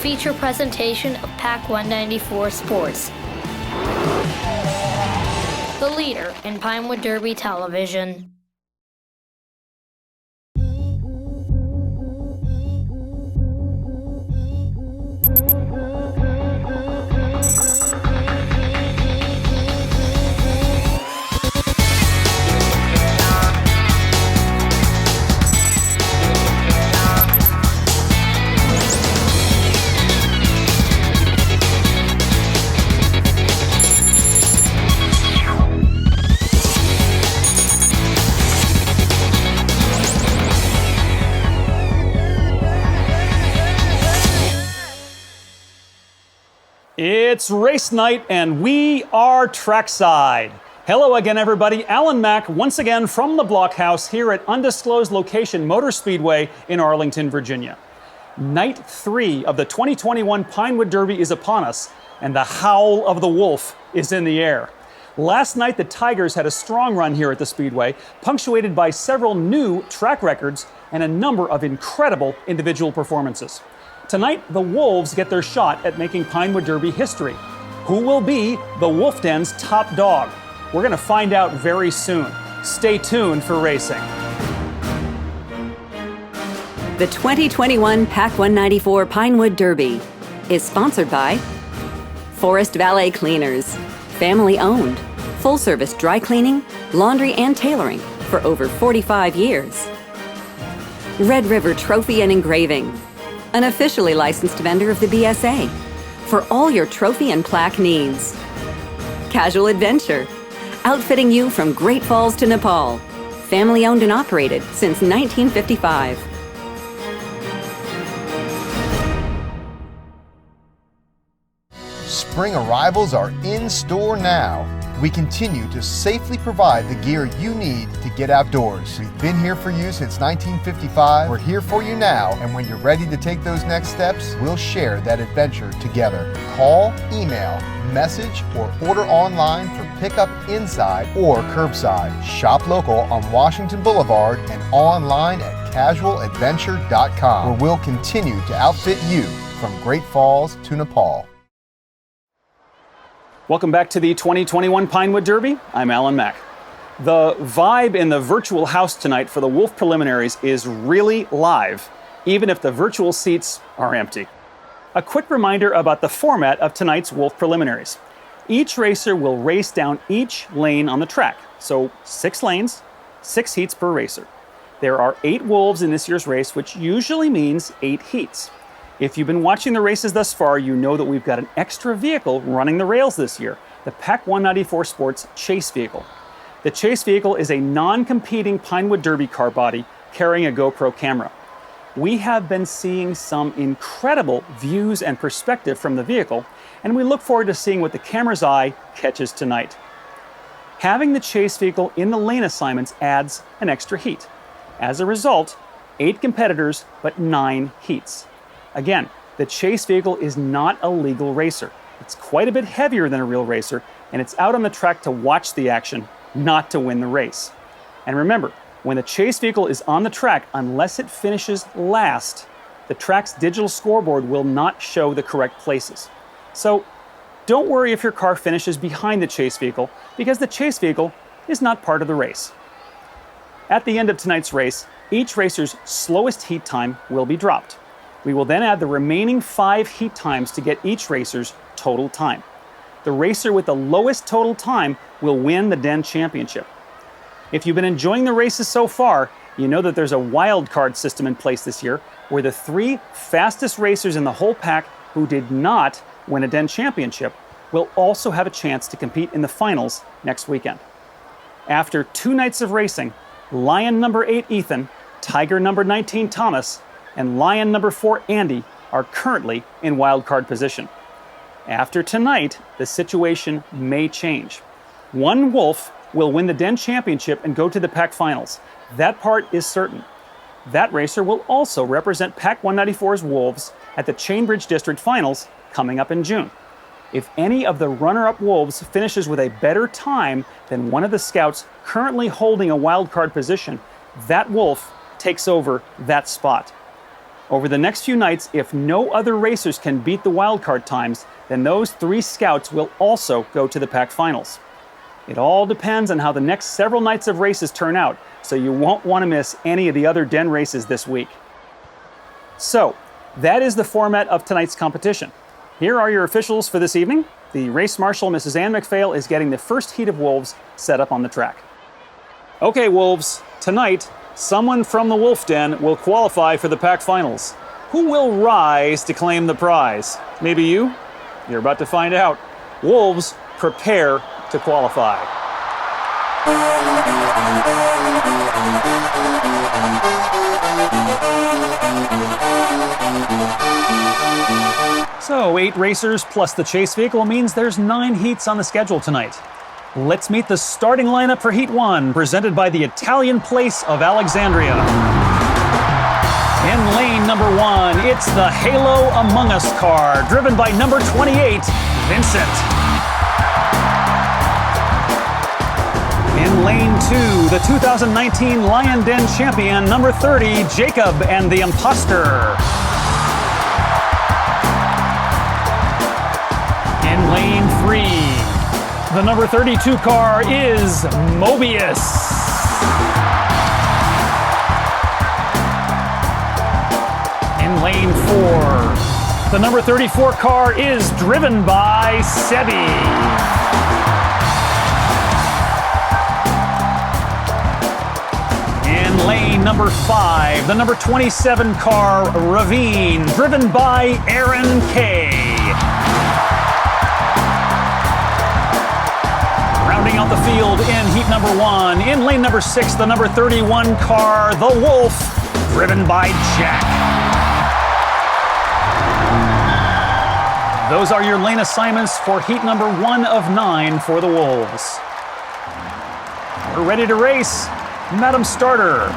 feature presentation of PAC 194 Sports, the leader in Pinewood Derby television. It's race night and we are trackside. Hello again, everybody. Alan Mack once again from the Blockhouse here at Undisclosed Location Motor Speedway in Arlington, Virginia. Night 3 of the 2021 Pinewood Derby is upon us, and the howl of the wolf is in the air. Last night, the Tigers had a strong run here at the Speedway, punctuated by several new track records and a number of incredible individual performances. Tonight, the Wolves get their shot at making Pinewood Derby history. Who will be the Wolf Den's top dog? We're going to find out very soon. Stay tuned for racing. The 2021 PAC 194 Pinewood Derby is sponsored by Forest Valet Cleaners, family owned, full service dry cleaning, laundry, and tailoring for over 45 years. Red River Trophy and Engraving, an officially licensed vendor of the BSA for all your trophy and plaque needs. Casual Adventure, outfitting you from Great Falls to Nepal, family owned and operated since 1955. Spring arrivals are in store now. We continue to safely provide the gear you need to get outdoors. We've been here for you since 1955. We're here for you now, and when you're ready to take those next steps, we'll share that adventure together. Call, email, message, or order online for pickup inside or curbside. Shop local on Washington Boulevard and online at casualadventure.com, where we'll continue to outfit you from Great Falls to Nepal. Welcome back to the 2021 Pinewood Derby. I'm Alan Mack. The vibe in the virtual house tonight for the Wolf Preliminaries is really live, even if the virtual seats are empty. A quick reminder about the format of tonight's Wolf Preliminaries. Each racer will race down each lane on the track, so 6 lanes, 6 heats per racer. There are 8 wolves in this year's race, which usually means 8 heats. If you've been watching the races thus far, you know that we've got an extra vehicle running the rails this year, the PAC 194 Sports Chase Vehicle. The Chase Vehicle is a non-competing Pinewood Derby car body carrying a GoPro camera. We have been seeing some incredible views and perspective from the vehicle, and we look forward to seeing what the camera's eye catches tonight. Having the Chase Vehicle in the lane assignments adds an extra heat. As a result, 8 competitors, but 9 heats. Again, the Chase Vehicle is not a legal racer. It's quite a bit heavier than a real racer, and it's out on the track to watch the action, not to win the race. And remember, when the Chase Vehicle is on the track, unless it finishes last, the track's digital scoreboard will not show the correct places. So don't worry if your car finishes behind the Chase Vehicle, because the Chase Vehicle is not part of the race. At the end of tonight's race, each racer's slowest heat time will be dropped. We will then add the remaining 5 heat times to get each racer's total time. The racer with the lowest total time will win the Den Championship. If you've been enjoying the races so far, you know that there's a wild card system in place this year where the 3 fastest racers in the whole pack who did not win a Den Championship will also have a chance to compete in the finals next weekend. After 2 nights of racing, Lion number 8 Ethan, Tiger number 19 Thomas, and Lion number 4 Andy are currently in wildcard position. After tonight, the situation may change. One wolf will win the Den Championship and go to the PAC Finals. That part is certain. That racer will also represent PAC 194's Wolves at the Chainbridge District Finals coming up in June. If any of the runner-up wolves finishes with a better time than one of the scouts currently holding a wildcard position, that wolf takes over that spot. Over the next few nights, if no other racers can beat the wildcard times, then those 3 scouts will also go to the pack finals. It all depends on how the next several nights of races turn out, so you won't want to miss any of the other den races this week. So, that is the format of tonight's competition. Here are your officials for this evening. The race marshal, Mrs. Ann McPhail, is getting the first heat of wolves set up on the track. Okay, wolves, tonight, someone from the wolf den will qualify for the pack finals. Who will rise to claim the prize? Maybe you? You're about to find out. Wolves, prepare to qualify. So, 8 racers plus the chase vehicle means there's 9 heats on the schedule tonight. Let's meet the starting lineup for Heat 1, presented by the Italian Place of Alexandria. In lane number 1, it's the Halo Among Us car, driven by number 28, Vincent. In lane 2, the 2019 Lion Den champion, number 30, Jacob and the Imposter. In lane 3, the number 32 car is Mobius. In lane 4, the number 34 car is driven by Sebi. In lane number 5, the number 27 car, Ravine, driven by Aaron K. Rounding out the field in heat number 1, in lane number 6, the number 31 car, the Wolf, driven by Jack. Those are your lane assignments for heat number 1 of 9 for the Wolves. We're ready to race. Madam Starter.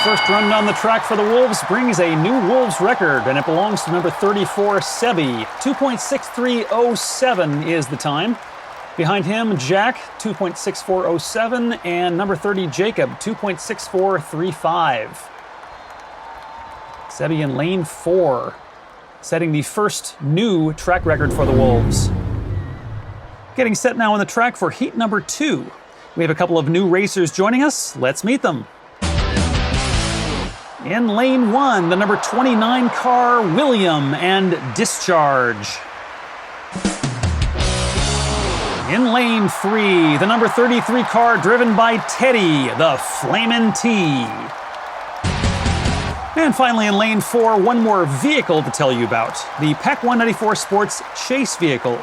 First run down the track for the Wolves brings a new Wolves record, and it belongs to number 34, Sebi. 2.6307 is the time. Behind him, Jack, 2.6407, and number 30, Jacob, 2.6435. Sebi in lane 4, setting the first new track record for the Wolves. Getting set now on the track for heat number 2. We have a couple of new racers joining us. Let's meet them. In lane 1, the number 29 car, William and Discharge. In lane 3, the number 33 car, driven by Teddy, the Flamin' T. And finally in lane 4, one more vehicle to tell you about, the PAC 194 Sports Chase vehicle.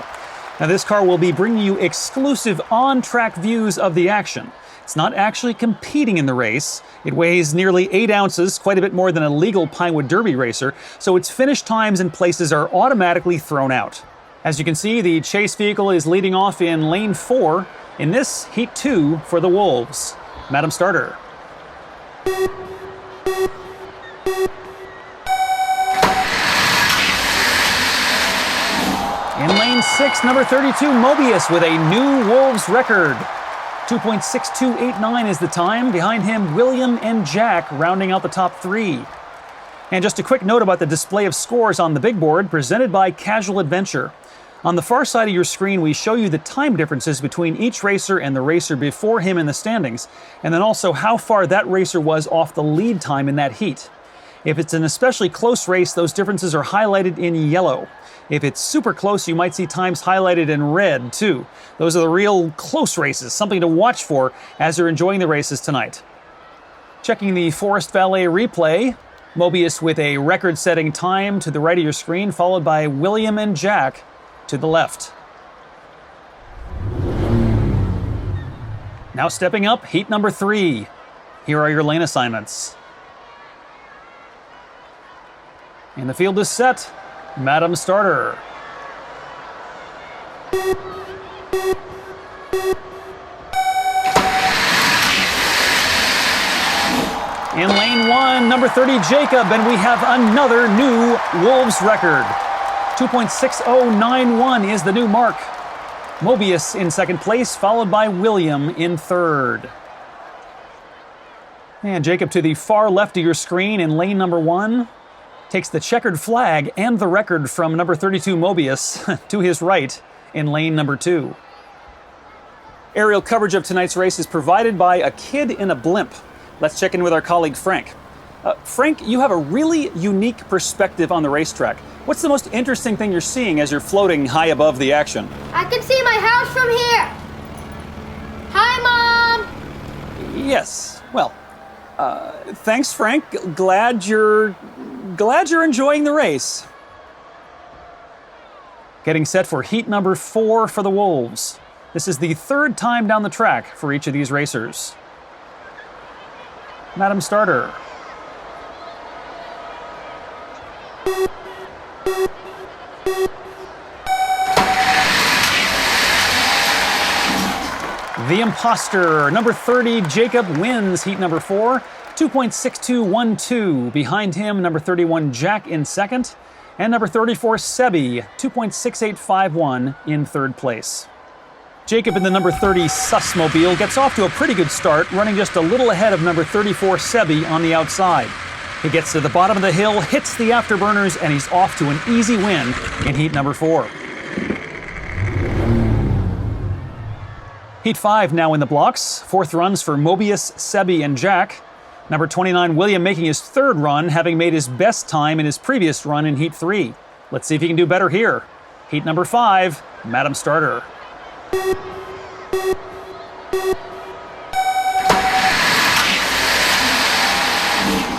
Now this car will be bringing you exclusive on-track views of the action. It's not actually competing in the race. It weighs nearly 8 ounces, quite a bit more than a legal Pinewood Derby racer, so its finish times and places are automatically thrown out. As you can see, the chase vehicle is leading off in lane 4 in this Heat 2 for the Wolves. Madam Starter. In lane 6, number 32, Mobius with a new Wolves record. 2.6289 is the time. Behind him, William and Jack rounding out the top 3. And just a quick note about the display of scores on the big board presented by Casual Adventure. On the far side of your screen, we show you the time differences between each racer and the racer before him in the standings, and then also how far that racer was off the lead time in that heat. If it's an especially close race, those differences are highlighted in yellow. If it's super close, you might see times highlighted in red, too. Those are the real close races, something to watch for as you're enjoying the races tonight. Checking the Forest Valet replay, Mobius with a record-setting time to the right of your screen, followed by William and Jack to the left. Now stepping up, heat number 3. Here are your lane assignments. And the field is set. Madam Starter. In lane 1, number 30, Jacob, and we have another new Wolves record. 2.6091 is the new mark. Mobius in second place, followed by William in third. And Jacob to the far left of your screen in lane number 1 takes the checkered flag and the record from number 32 Mobius to his right in lane number 2. Aerial coverage of tonight's race is provided by a kid in a blimp. Let's check in with our colleague Frank. Frank, you have a really unique perspective on the racetrack. What's the most interesting thing you're seeing as you're floating high above the action? I can see my house from here. Hi, Mom. Yes. Well, thanks, Frank. Glad you're enjoying the race. Getting set for heat number 4 for the Wolves. This is the third time down the track for each of these racers. Madam Starter. The Imposter, number 30, Jacob wins heat number 4, 2.6212. Behind him, number 31, Jack in second, and number 34, Sebi, 2.6851 in third place. Jacob in the number 30 Sussmobile gets off to a pretty good start, running just a little ahead of number 34 Sebi on the outside. He gets to the bottom of the hill, hits the afterburners, and he's off to an easy win in heat number 4. Heat 5 now in the blocks. Fourth runs for Mobius, Sebi, and Jack. Number 29 William making his third run, having made his best time in his previous run in Heat 3. Let's see if he can do better here. Heat number 5, Madam Starter.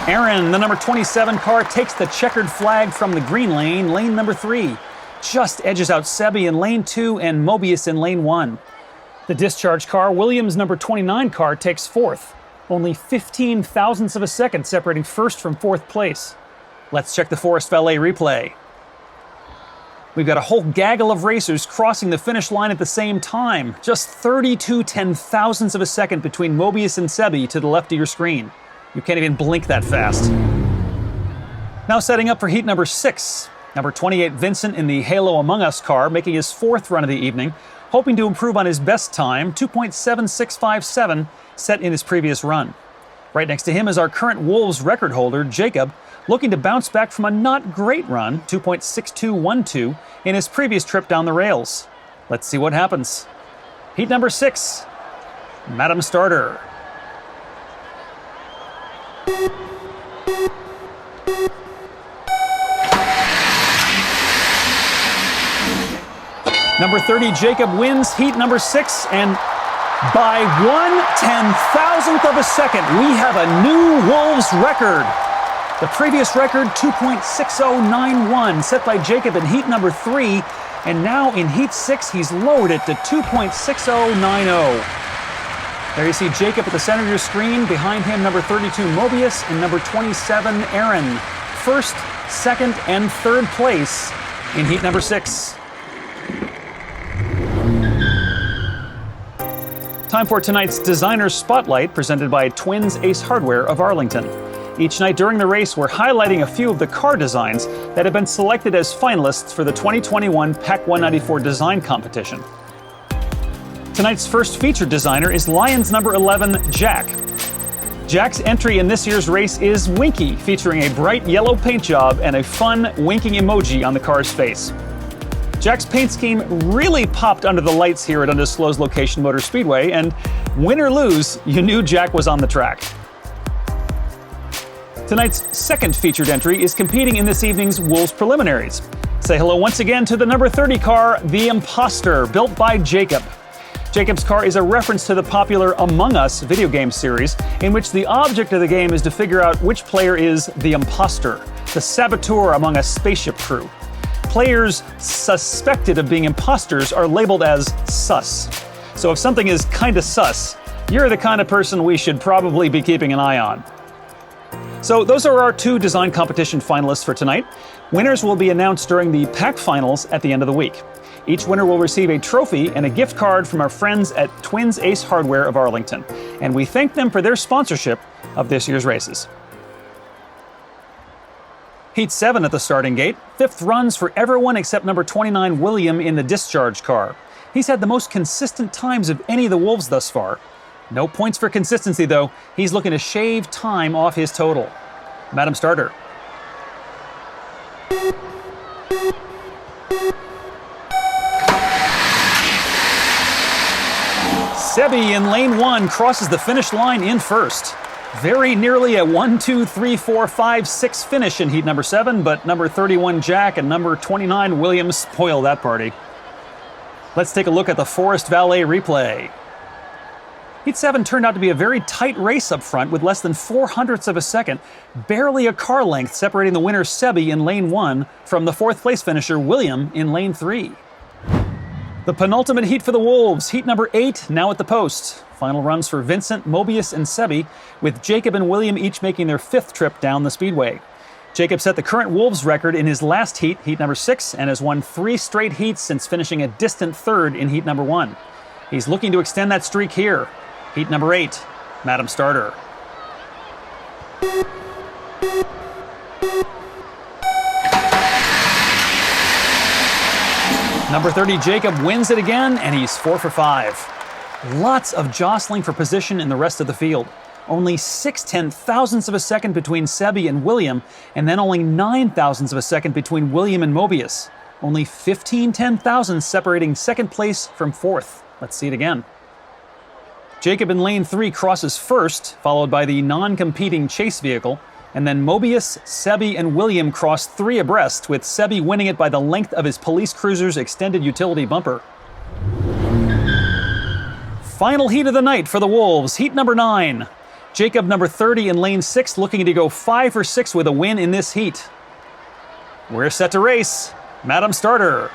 Aaron, the number 27 car, takes the checkered flag from the green lane, lane number 3. Just edges out Sebi in lane 2 and Mobius in lane 1. The discharge car, Williams' number 29 car, takes fourth. Only 15 thousandths of a second separating first from fourth place. Let's check the Forest Valet replay. We've got a whole gaggle of racers crossing the finish line at the same time. Just 32 ten-thousandths of a second between Mobius and Sebi to the left of your screen. You can't even blink that fast. Now setting up for heat number 6. Number 28 Vincent in the Halo Among Us car, making his fourth run of the evening, hoping to improve on his best time, 2.7657, set in his previous run. Right next to him is our current Wolves record holder, Jacob, looking to bounce back from a not great run, 2.6212, in his previous trip down the rails. Let's see what happens. Heat number 6, Madam Starter. Number 30, Jacob wins heat number 6, and by 1/10,000th of a second, we have a new Wolves record. The previous record, 2.6091, set by Jacob in heat number 3, and now in heat 6, he's lowered it to 2.6090. There you see Jacob at the center of your screen. Behind him, number 32, Mobius, and number 27, Aaron. First, second, and third place in heat number 6. Time for tonight's Designer Spotlight, presented by Twins Ace Hardware of Arlington. Each night during the race, we're highlighting a few of the car designs that have been selected as finalists for the 2021 PAC 194 Design Competition. Tonight's first featured designer is Lions number 11, Jack. Jack's entry in this year's race is Winky, featuring a bright yellow paint job and a fun winking emoji on the car's face. Jack's paint scheme really popped under the lights here at Undisclosed Location Motor Speedway, and win or lose, you knew Jack was on the track. Tonight's second featured entry is competing in this evening's Wolves Preliminaries. Say hello once again to the number 30 car, the Imposter, built by Jacob. Jacob's car is a reference to the popular Among Us video game series, in which the object of the game is to figure out which player is the imposter, the saboteur among a spaceship crew. Players suspected of being imposters are labeled as sus. So if something is kinda sus, you're the kind of person we should probably be keeping an eye on. So those are our 2 design competition finalists for tonight. Winners will be announced during the PAC finals at the end of the week. Each winner will receive a trophy and a gift card from our friends at Twins Ace Hardware of Arlington. And we thank them for their sponsorship of this year's races. Heat 7 at the starting gate. 5th runs for everyone except number 29 William in the discharge car. He's had the most consistent times of any of the Wolves thus far. No points for consistency, though. He's looking to shave time off his total. Madam Starter. Sebi in lane 1 crosses the finish line in first. Very nearly a 1, 2, 3, 4, 5, 6 finish in heat number 7, but number 31 Jack and number 29 William spoil that party. Let's take a look at the Forest Valet replay. Heat 7 turned out to be a very tight race up front with less than 0.04 of a second, barely a car length separating the winner Sebi in lane 1 from the 4th place finisher William in lane 3. The penultimate heat for the Wolves, heat number 8, now at the post. Final runs for Vincent, Mobius, and Sebi, with Jacob and William each making their 5th trip down the speedway. Jacob set the current Wolves record in his last heat, heat number 6, and has won 3 straight heats since finishing a distant 3rd in heat number 1. He's looking to extend that streak here. Heat number 8, Madam Starter. Number 30, Jacob, wins it again, and he's 4 for 5. Lots of jostling for position in the rest of the field. Only 6/10,000ths of a second between Sebi and William, and then only 9/1000ths of a second between William and Mobius. Only 15/10,000ths separating 2nd place from 4th. Let's see it again. Jacob in lane 3 crosses first, followed by the non-competing chase vehicle, and then Mobius, Sebi, and William cross 3 abreast, with Sebi winning it by the length of his police cruiser's extended utility bumper. Final heat of the night for the Wolves, heat number 9. Jacob, number 30, in lane 6, looking to go 5 for 6 with a win in this heat. We're set to race. Madam Starter.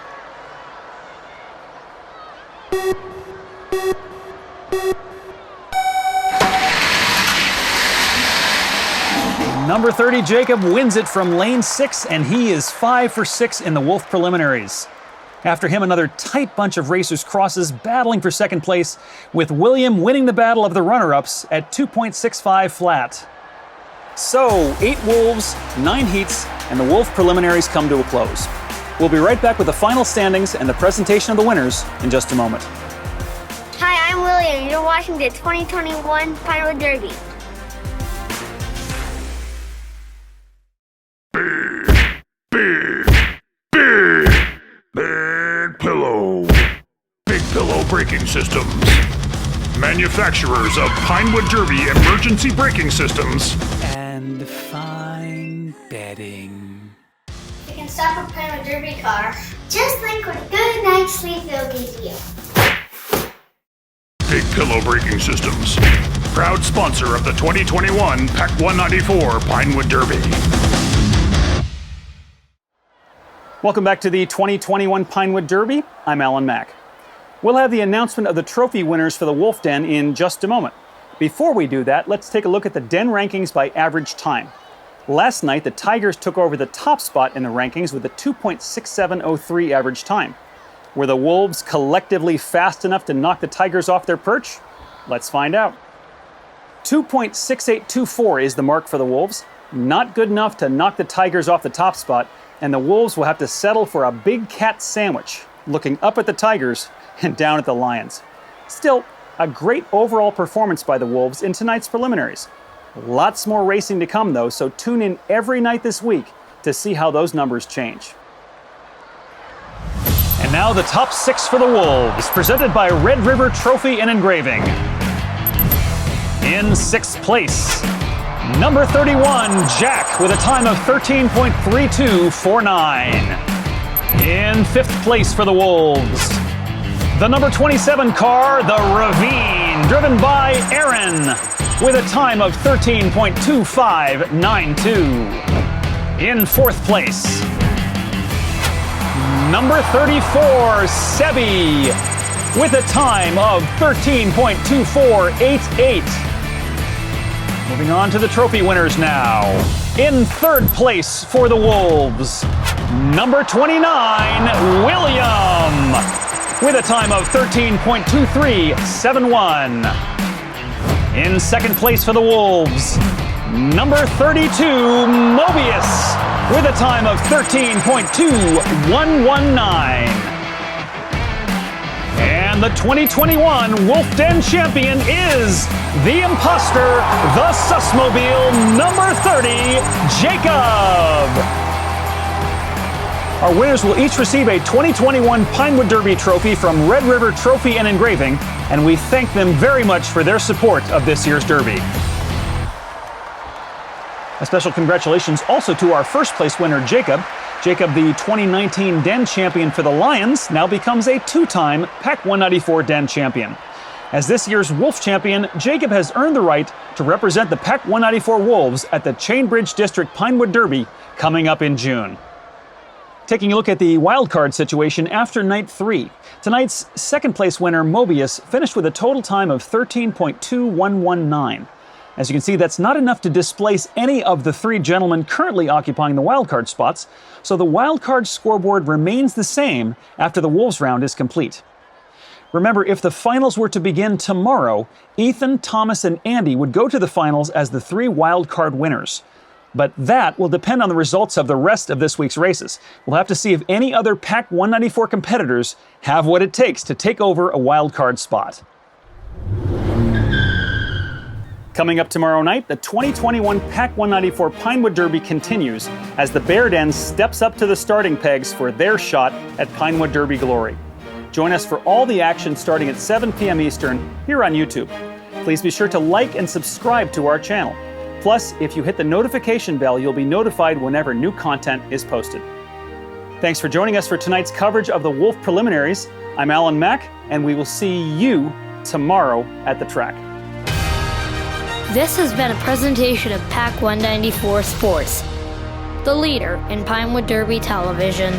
Number 30, Jacob, wins it from lane 6, and he is 5 for 6 in the Wolf Preliminaries. After him, another tight bunch of racers crosses, battling for 2nd place, with William winning the battle of the runner-ups at 2.65 flat. So, 8 Wolves, 9 heats, and the Wolf Preliminaries come to a close. We'll be right back with the final standings and the presentation of the winners in just a moment. Hi, I'm William. You're watching the 2021 Pinewood Derby. Big Pillow. Big Pillow Braking Systems. Manufacturers of Pinewood Derby emergency braking systems. And fine bedding. You can stop a Pinewood Derby car. Just think what a good night's sleep they'll give you. Big Pillow Braking Systems. Proud sponsor of the 2021 PAC 194 Pinewood Derby. Welcome back to the 2021 Pinewood Derby. I'm Alan Mack. We'll have the announcement of the trophy winners for the Wolf Den in just a moment. Before we do that, let's take a look at the Den rankings by average time. Last night, the Tigers took over the top spot in the rankings with a 2.6703 average time. Were the Wolves collectively fast enough to knock the Tigers off their perch? Let's find out. 2.6824 is the mark for the Wolves. Not good enough to knock the Tigers off the top spot, and the Wolves will have to settle for a big cat sandwich, looking up at the Tigers and down at the Lions. Still, a great overall performance by the Wolves in tonight's preliminaries. Lots more racing to come, though, so tune in every night this week to see how those numbers change. And now the top 6 for the Wolves, presented by Red River Trophy and Engraving. In 6th place, number 31, Jack, with a time of 13.3249. In 5th place for the Wolves, the number 27 car, the Ravine, driven by Aaron, with a time of 13.2592. In 4th place, number 34, Sebi, with a time of 13.2488. Moving on to the trophy winners now. In 3rd place for the Wolves, number 29, William, with a time of 13.2371. In 2nd place for the Wolves, number 32, Mobius, with a time of 13.2119. And the 2021 Wolf Den champion is the imposter, the Sussmobile number 30, Jacob. Our winners will each receive a 2021 Pinewood Derby trophy from Red River Trophy and Engraving, and we thank them very much for their support of this year's Derby. A special congratulations also to our first place winner, Jacob. Jacob, the 2019 Den champion for the Lions, now becomes a two-time PAC 194 Den champion. As this year's Wolf champion, Jacob has earned the right to represent the PAC 194 Wolves at the Chainbridge District Pinewood Derby coming up in June. Taking a look at the wildcard situation after night 3. Tonight's second place winner, Mobius, finished with a total time of 13.2119. As you can see, that's not enough to displace any of the 3 gentlemen currently occupying the wildcard spots, so the wildcard scoreboard remains the same after the Wolves round is complete. Remember, if the finals were to begin tomorrow, Ethan, Thomas, and Andy would go to the finals as the 3 wildcard winners. But that will depend on the results of the rest of this week's races. We'll have to see if any other PAC 194 competitors have what it takes to take over a wildcard spot. Coming up tomorrow night, the 2021 PAC 194 Pinewood Derby continues as the Bear Den steps up to the starting pegs for their shot at Pinewood Derby glory. Join us for all the action starting at 7 p.m. Eastern here on YouTube. Please be sure to like and subscribe to our channel. Plus, if you hit the notification bell, you'll be notified whenever new content is posted. Thanks for joining us for tonight's coverage of the Wolf Preliminaries. I'm Alan Mack, and we will see you tomorrow at the track. This has been a presentation of PAC 194 Sports, the leader in Pinewood Derby television.